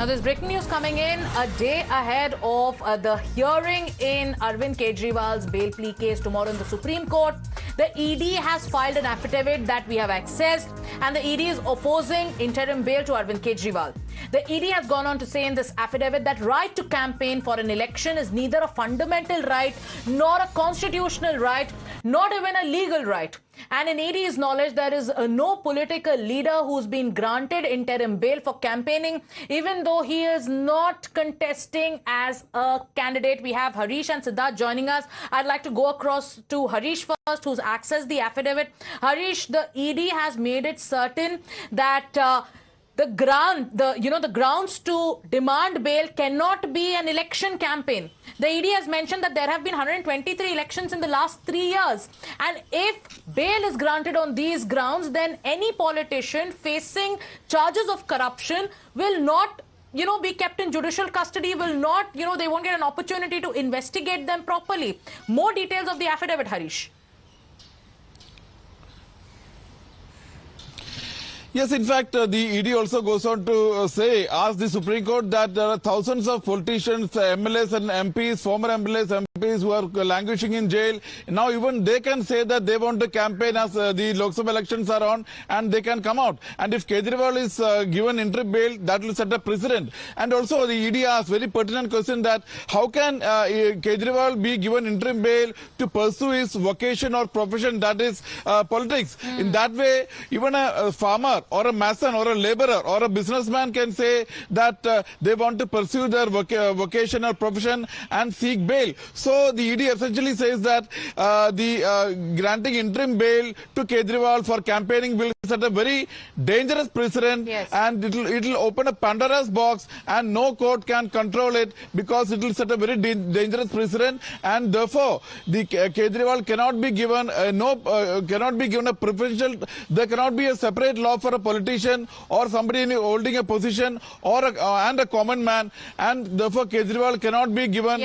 Now, there's breaking news coming in a day ahead of the hearing in Arvind Kejriwal's bail plea case tomorrow in the Supreme Court. The ED has filed an affidavit that we have accessed, and the ED is opposing interim bail to Arvind Kejriwal. The ED has gone on to say in this affidavit that right to campaign for an election is neither a fundamental right nor a constitutional right, not even a legal right. And in ED's knowledge, there is no political leader who's been granted interim bail for campaigning, even though he is not contesting as a candidate. We have Harish and Siddharth joining us. I'd like to go across to Harish first, who's accessed the affidavit. Harish, the ED has made it certain that the grounds to demand bail cannot be an election campaign. The ED has mentioned that there have been 123 elections in the last 3 years. And if bail is granted on these grounds, then any politician facing charges of corruption will not be kept in judicial custody, will not, they won't get an opportunity to investigate them properly. More details of the affidavit, Harish. Yes, in fact, the ED also goes on to ask the Supreme Court that there are thousands of politicians, MLAs and MPs, former MLAs, MPs who are languishing in jail. Now even they can say that they want to campaign as the Lok Sabha elections are on, and they can come out. And if Kejriwal is given interim bail, that will set a precedent. And also the ED asks very pertinent question that how can Kejriwal be given interim bail to pursue his vocation or profession, that is politics. In that way, even a farmer or a mason or a laborer or a businessman can say that they want to pursue their vocation or profession and seek bail. So the ED essentially says that the granting interim bail to Kejriwal for campaigning will set a very dangerous precedent, and it'll open a Pandora's box, and no court can control it because it will set a very dangerous precedent, and therefore the Kejriwal cannot be given cannot be given a preferential. There cannot be a separate law for a politician or somebody holding a position or and a common man, and therefore Kejriwal cannot be given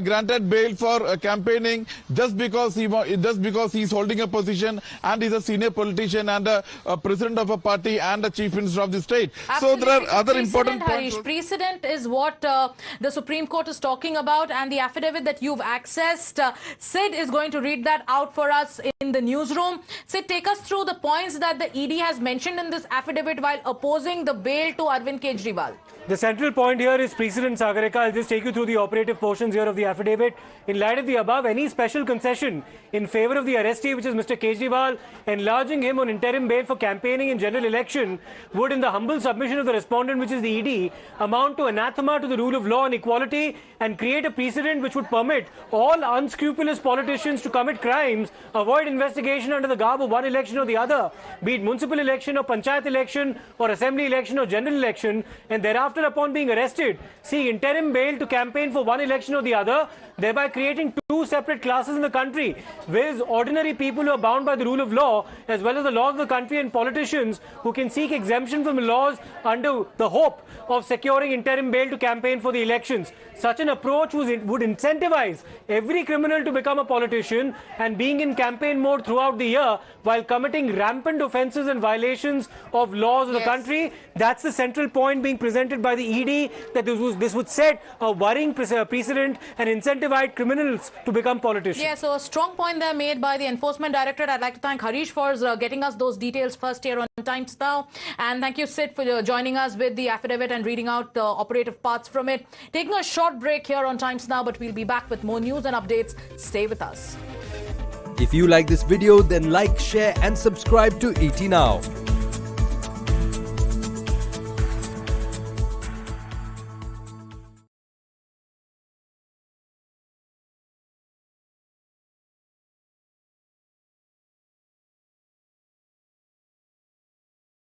granted bail for campaigning just because he's holding a position and he's a senior politician and a president of a party and a chief minister of the state. Absolutely. So there are other important points. Precedent is what the Supreme Court is talking about, and the affidavit that you've accessed, Sid is going to read that out for us in the newsroom. Sid, take us through the points that the ED has mentioned in this affidavit while opposing the bail to Arvind Kejriwal. The central point here is precedent, Sagarika. I'll just take you through the operative portions here of the affidavit. In light of the above, any special concession in favor of the arrestee, which is Mr. Kejriwal, enlarging him on interim bail for campaigning in general election, would, in the humble submission of the respondent, which is the ED, amount to anathema to the rule of law and equality and create a precedent which would permit all unscrupulous politicians to commit crimes, avoid investigation under the garb of one election or the other, be it municipal election or panchayat election or assembly election or general election, and thereafter, upon being arrested, seek interim bail to campaign for one election or the other, thereby creating two separate classes in the country, whereas ordinary people who are bound by the rule of law, as well as the laws of the country, and politicians who can seek exemption from the laws under the hope of securing interim bail to campaign for the elections. Such an approach would incentivize every criminal to become a politician and being in campaign mode throughout the year while committing rampant offences and violations of laws of the country. That's the central point being presented by the ED, that this would set a worrying precedent and incentivize criminals to become politicians. Yeah, so a strong point there made by the Enforcement Directorate. I'd like to thank Harish for getting us those details first here on Times Now. And thank you, Sid, for joining us with the affidavit and reading out the operative parts from it. Taking a short break here on Times Now, but we'll be back with more news and updates. Stay with us. If you like this video, then like, share and subscribe to ET Now.